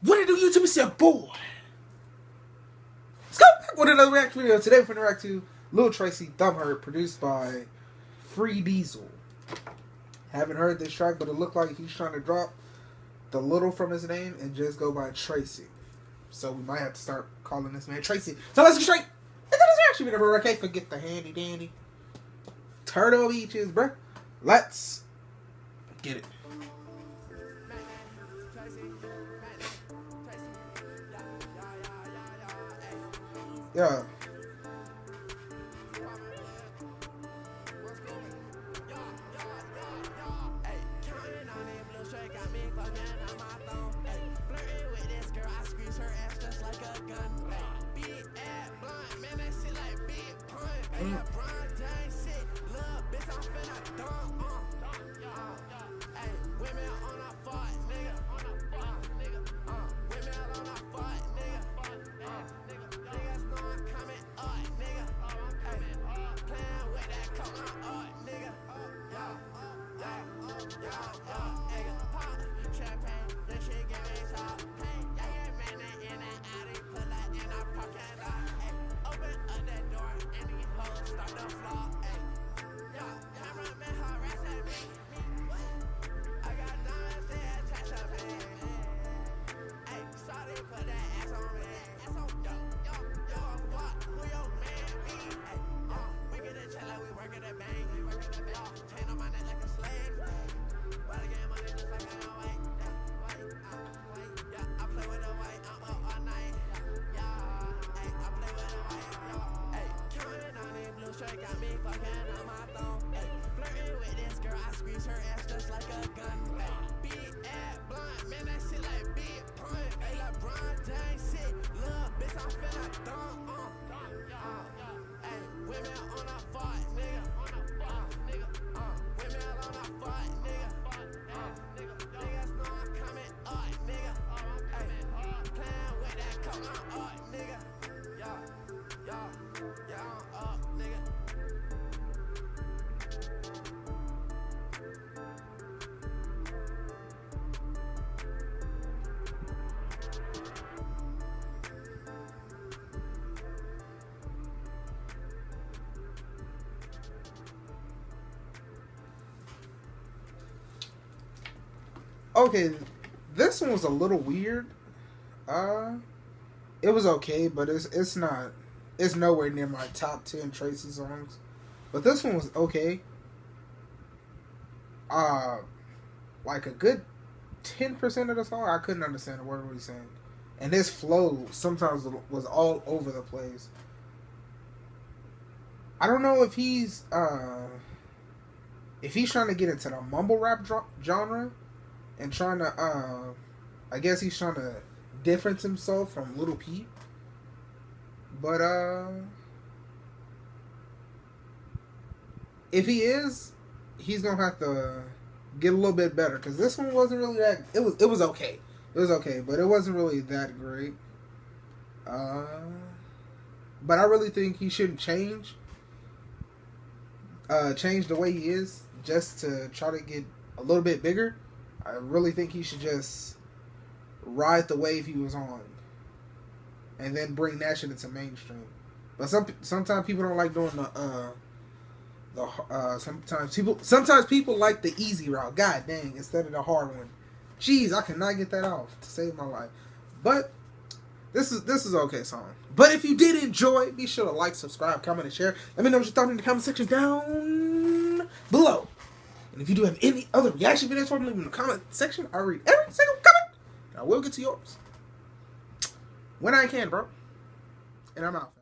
What it do, YouTube? It's your boy. Let's go back with another reaction video. Today we're going to react to Lil Tracy, Something, produced by Free Diesel. Haven't heard this track, but it looked like he's trying to drop the little from his name and just go by Tracy. So we might have to start calling this man Tracy. So let's get straight into this reaction video. I can't forget the handy dandy Turtle Beaches, bruh. Let's get it. Yeah. Okay, this one was a little weird. It was okay, but it's nowhere near my top 10 Tracy songs. But this one was okay. Like a good 10% of the song, I couldn't understand a word what he's saying, and his flow sometimes was all over the place. I don't know if he's trying to get into the mumble rap genre. And trying to, I guess he's trying to difference himself from Lil Peep. But, if he is, he's gonna have to get a little bit better. Because this one wasn't really that, it was okay. It was okay, but it wasn't really that great. But I really think he shouldn't change the way he is just to try to get a little bit bigger. I really think he should just ride the wave he was on, and then bring that shit into mainstream. But sometimes people don't like doing sometimes people like the easy route. God dang, instead of the hard one. Jeez, I cannot get that off to save my life. But this is an okay song. But if you did enjoy, be sure to like, subscribe, comment, and share. Let me know what you thought in the comment section down below. And if you do have any other reaction videos for me, leave them in the comment section. I read every single comment. And I will get to yours when I can, bro. And I'm out.